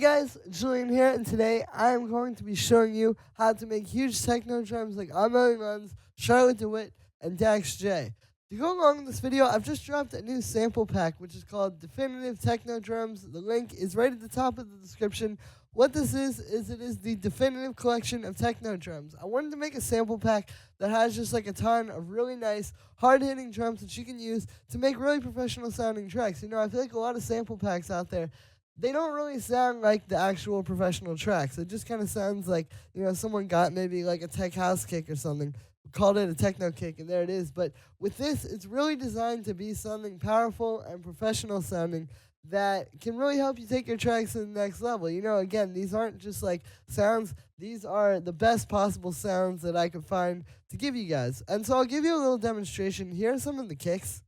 guys, Julian here, and today I'm going to be showing you how to make huge techno drums like Amelie, Charlotte DeWitt, and Dax J. To go along with this video, I've just dropped a new sample pack, which is called Definitive Techno Drums. The link is right at the top of the description. What this is it is the definitive collection of techno drums. I wanted to make a sample pack that has just like a ton of really nice, hard-hitting drums that you can use to make really professional sounding tracks. You know, I feel like a lot of sample packs out there, they don't really sound like the actual professional tracks. It just kind of sounds like, you know, someone got maybe like a tech house kick or something, called it a techno kick, and there it is. But with this, it's really designed to be something powerful and professional sounding that can really help you take your tracks to the next level. You know, again, these aren't just like sounds. These are the best possible sounds that I could find to give you guys. And so I'll give you a little demonstration. Here are some of the kicks.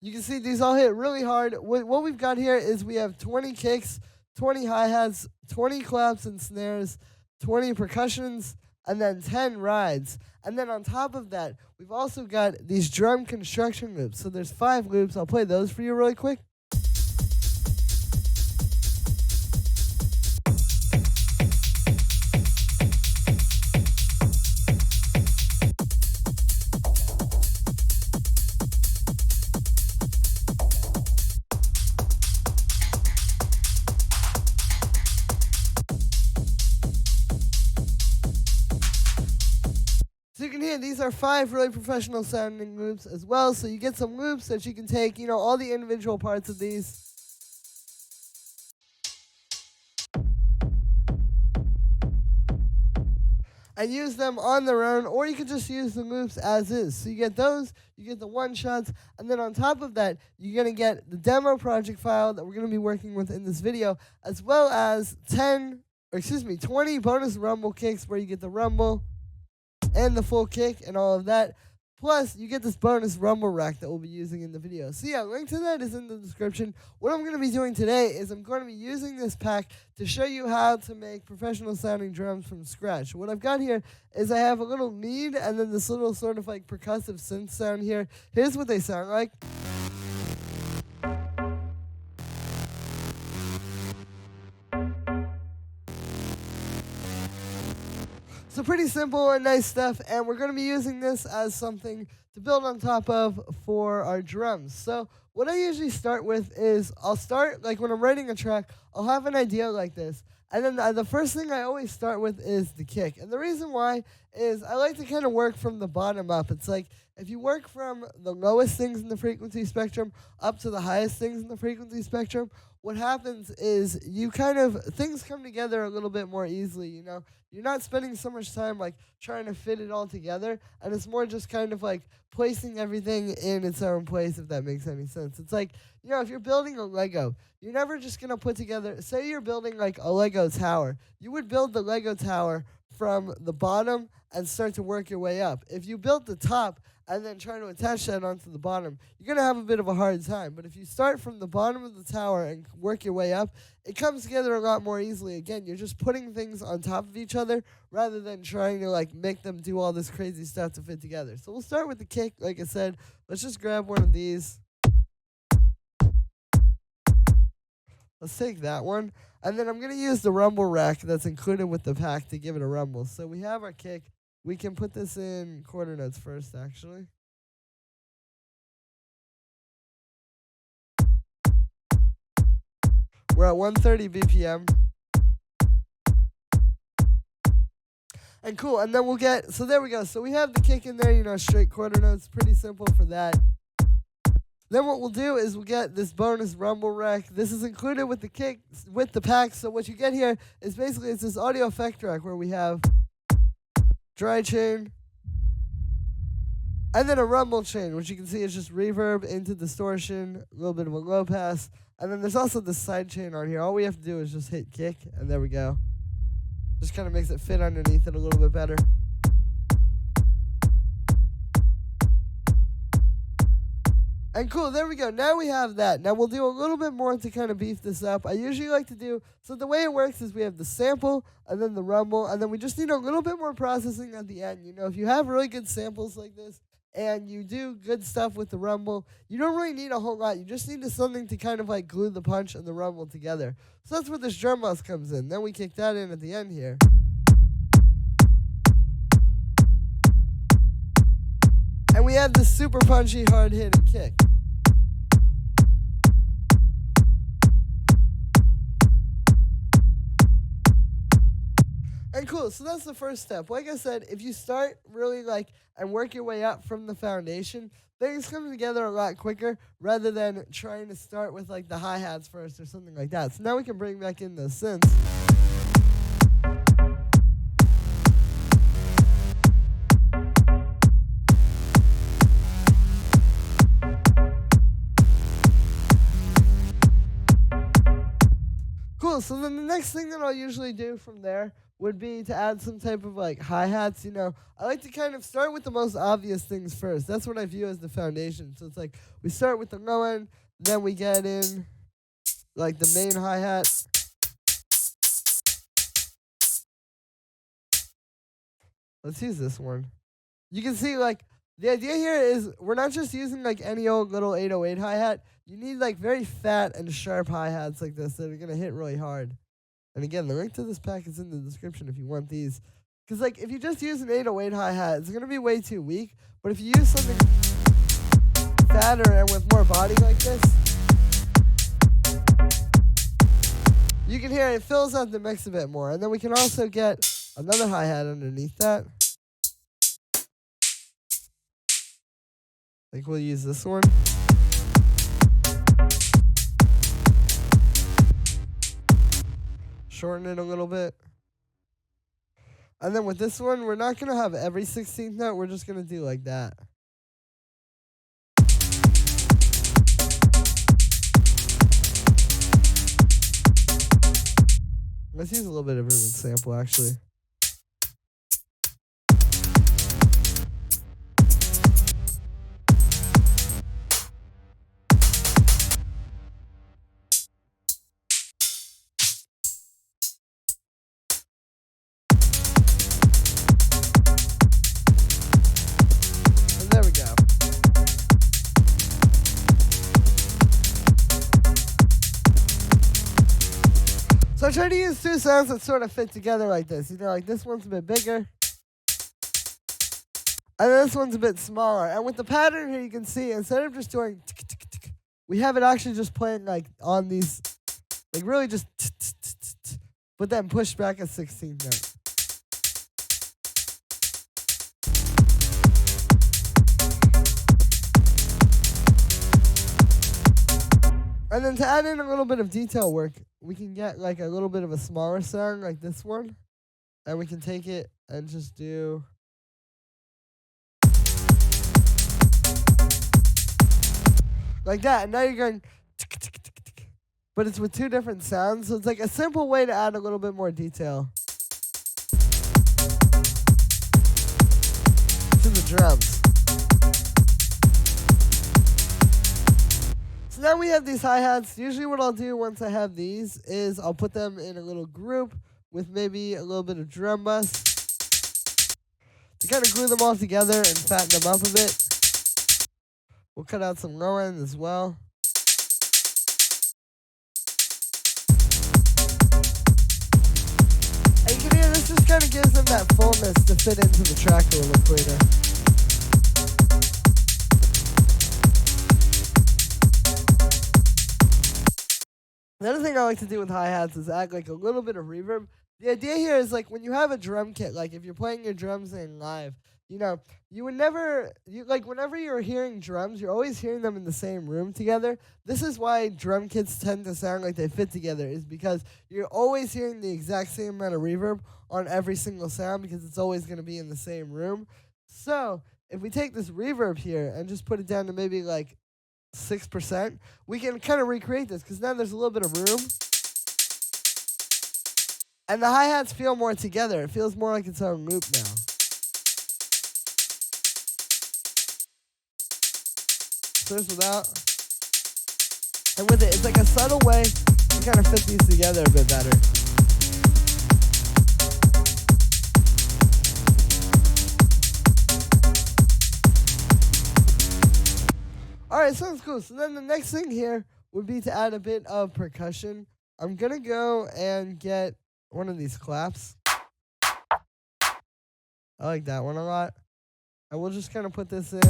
You can see these all hit really hard. What we've got here is we have 20 kicks, 20 hi-hats, 20 claps and snares, 20 percussions, and then 10 rides. And then on top of that, we've also got these drum construction loops. So there's 5 loops. I'll play those for you really quick. So you can hear these are 5 really professional sounding loops as well. So you get some loops that you can take, you know, all the individual parts of these. And use them on their own, or you can just use the loops as is. So you get those, you get the one-shots, and then on top of that, you're going to get the demo project file that we're going to be working with in this video, as well as 20 bonus rumble kicks where you get the rumble and the full kick and all of that. Plus, you get this bonus rumble rack that we'll be using in the video. So yeah, link to that is in the description. What I'm going to be doing today is I'm going to be using this pack to show you how to make professional sounding drums from scratch. What I've got here is I have a little lead and then this little sort of like percussive synth sound here. Here's what they sound like. So pretty simple and nice stuff, and we're going to be using this as something to build on top of for our drums. So what I usually start with is I'll start, like when I'm writing a track, I'll have an idea like this. And then the first thing I always start with is the kick. And the reason why is I like to kind of work from the bottom up. It's like if you work from the lowest things in the frequency spectrum up to the highest things in the frequency spectrum, what happens is things come together a little bit more easily, you know. You're not spending so much time like trying to fit it all together, and it's more just kind of like placing everything in its own place, if that makes any sense. It's like, you know, if you're building a Lego, you're never just going to put together, say you're building like a Lego tower. You would build the Lego tower from the bottom and start to work your way up. If you built the top and then try to attach that onto the bottom, you're going to have a bit of a hard time. But if you start from the bottom of the tower and work your way up, it comes together a lot more easily. Again, you're just putting things on top of each other rather than trying to like make them do all this crazy stuff to fit together. So we'll start with the kick. Like I said, let's just grab one of these. Let's take that one. And then I'm going to use the rumble rack that's included with the pack to give it a rumble. So we have our kick. We can put this in quarter notes first, actually. We're at 130 BPM. And cool, and then we'll get, so there we go. So we have the kick in there, you know, straight quarter notes. Pretty simple for that. Then what we'll do is we'll get this bonus rumble rack. This is included with the kick, with the pack. So what you get here is basically it's this audio effect track where we have dry chain, and then a rumble chain, which you can see is just reverb into distortion, a little bit of a low pass, and then there's also the side chain on here. All we have to do is just hit kick, and there we go. Just kind of makes it fit underneath it a little bit better. And cool, there we go. Now we have that. Now we'll do a little bit more to kind of beef this up. I usually like to do, so the way it works is we have the sample and then the rumble, and then we just need a little bit more processing at the end. You know, if you have really good samples like this, and you do good stuff with the rumble, you don't really need a whole lot. You just need something to kind of like glue the punch and the rumble together. So that's where this drum bus comes in. Then we kick that in at the end here. And we have this super punchy, hard-hitting kick. And cool, so that's the first step. Like I said, if you start really like and work your way up from the foundation, things come together a lot quicker rather than trying to start with like the hi-hats first or something like that. So now we can bring back in the synths. Cool, so then the next thing that I'll usually do from there would be to add some type of like hi-hats. You know, I like to kind of start with the most obvious things first. That's what I view as the foundation. So it's like we start with the low end, then we get in like the main hi-hat. Let's use this one. You can see like the idea here is we're not just using like any old little 808 hi-hat. You need like very fat and sharp hi-hats like this that are going to hit really hard. And again, the link to this pack is in the description if you want these. Because like if you just use an 808 hi-hat, it's going to be way too weak. But if you use something fatter and with more body like this, you can hear it fills out the mix a bit more. And then we can also get another hi-hat underneath that. Like we'll use this one. Shorten it a little bit. And then with this one, we're not going to have every 16th note. We're just going to do like that. Let's use a little bit of Ruben sample, actually. So I try to use two sounds that sort of fit together like this. You know, like this one's a bit bigger. And this one's a bit smaller. And with the pattern here, you can see, instead of just doing tick, tick, tick, we have it actually just playing like on these, like really just but then pushed back a 16th note. And then to add in a little bit of detail work, we can get like a little bit of a smaller sound like this one. And we can take it and just do like that. And now you're going tick, tick, tick, tick. But it's with two different sounds. So it's like a simple way to add a little bit more detail to the drums. So now we have these hi-hats. Usually what I'll do once I have these is I'll put them in a little group with maybe a little bit of drum bus to kind of glue them all together and fatten them up a bit. We'll cut out some low end as well. And you can hear this just kind of gives them that fullness to fit into the track a little quicker. The other thing I like to do with hi-hats is add like a little bit of reverb. The idea here is like when you have a drum kit, like if you're playing your drums in live, you know, you would never, like whenever you're hearing drums, you're always hearing them in the same room together. This is why drum kits tend to sound like they fit together, is because you're always hearing the exact same amount of reverb on every single sound because it's always going to be in the same room. So if we take this reverb here and just put it down to maybe like 6%, we can kind of recreate this because now there's a little bit of room. And the hi-hats feel more together. It feels more like its own loop now. So there's without. And with it, it's like a subtle way to kind of fit these together a bit better. Alright, sounds cool. So then the next thing here would be to add a bit of percussion. I'm gonna go and get one of these claps. I like that one a lot. And we'll just kind of put this in.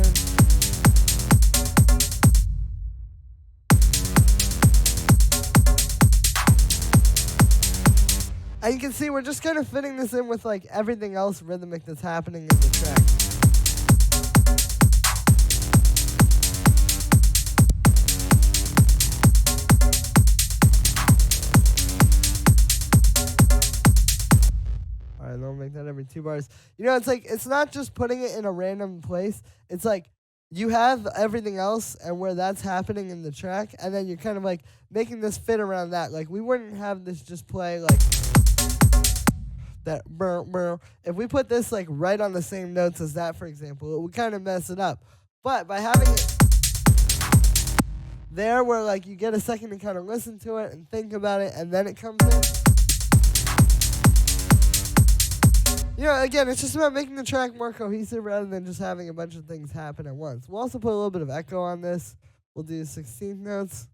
And you can see we're just kind of fitting this in with like everything else rhythmic that's happening in the track. Alright, don't make that every 2 bars. You know, it's like, it's not just putting it in a random place. It's like, you have everything else and where that's happening in the track, and then you're kind of like making this fit around that. Like, we wouldn't have this just play like that. If we put this like right on the same notes as that, for example, it would kind of mess it up. But by having it there where like you get a second to kind of listen to it and think about it, and then it comes in. You know, again, it's just about making the track more cohesive rather than just having a bunch of things happen at once. We'll also put a little bit of echo on this. We'll do 16th notes.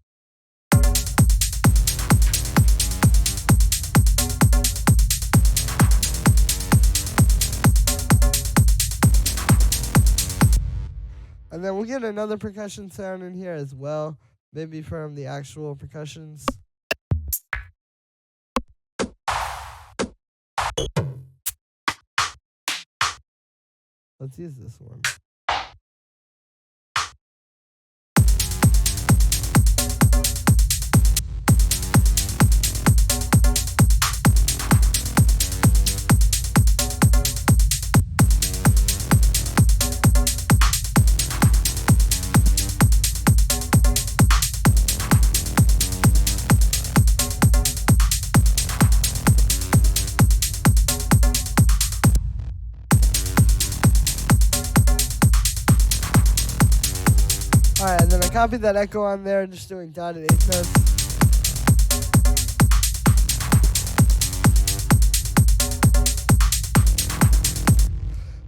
And then we'll get another percussion sound in here as well, maybe from the actual percussions. Let's use this one. Alright, and then I copied that echo on there, just doing dotted 8 notes.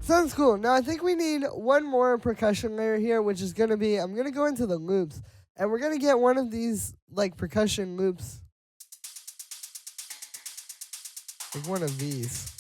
Sounds cool. Now I think we need one more percussion layer here, which is going to be, I'm going to go into the loops, and we're going to get one of these like percussion loops. Like one of these.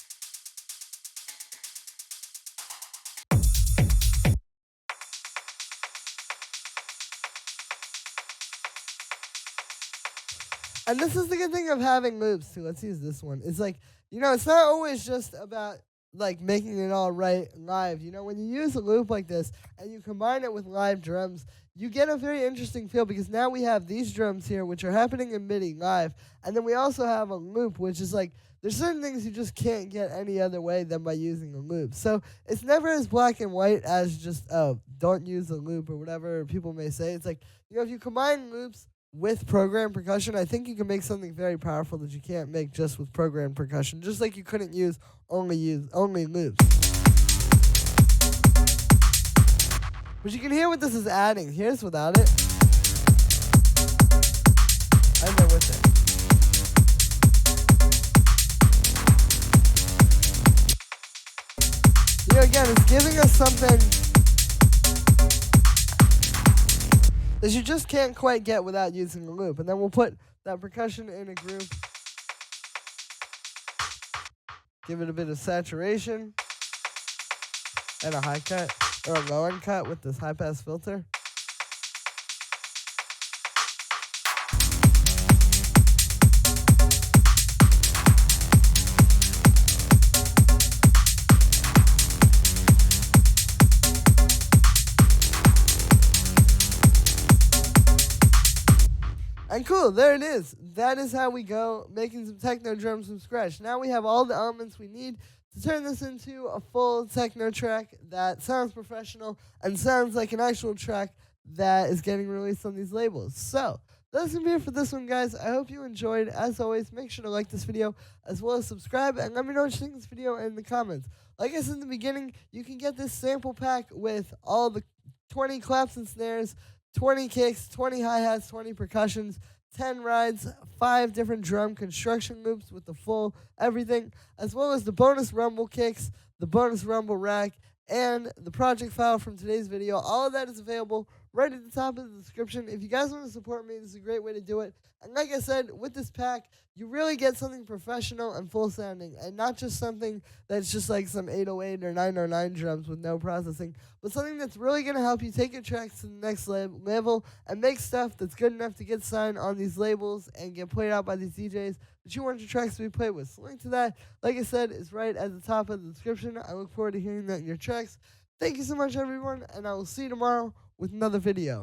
And this is the good thing of having loops too. Let's use this one. It's like, you know, it's not always just about like making it all right live. You know, when you use a loop like this and you combine it with live drums, you get a very interesting feel, because now we have these drums here, which are happening in MIDI live. And then we also have a loop, which is like, there's certain things you just can't get any other way than by using a loop. So it's never as black and white as just, oh, don't use a loop or whatever people may say. It's like, you know, if you combine loops with programmed percussion, I think you can make something very powerful that you can't make just with programmed percussion, just like you couldn't use only loops. But you can hear what this is adding. Here's without it. And then with it. You know, again, it's giving us something that you just can't quite get without using a loop. And then we'll put that percussion in a group. Give it a bit of saturation. And a high cut, or a low end cut with this high pass filter. And cool, there it is. That is how we go, making some techno drums from scratch. Now we have all the elements we need to turn this into a full techno track that sounds professional and sounds like an actual track that is getting released on these labels. So that's going to be it for this one, guys. I hope you enjoyed. As always, make sure to like this video as well as subscribe, and let me know what you think of this video in the comments. Like I said in the beginning, you can get this sample pack with all the 20 claps and snares, 20 kicks, 20 hi-hats, 20 percussions, 10 rides, 5 different drum construction loops with the full everything, as well as the bonus rumble kicks, the bonus rumble rack, and the project file from today's video. All of that is available right at the top of the description. If you guys want to support me, this is a great way to do it. And like I said, with this pack, you really get something professional and full sounding, and not just something that's just like some 808 or 909 drums with no processing, but something that's really going to help you take your tracks to the next level and make stuff that's good enough to get signed on these labels and get played out by these DJs that you want your tracks to be played with. So link to that, like I said, is right at the top of the description. I look forward to hearing that in your tracks. Thank you so much, everyone, and I will see you tomorrow with another video.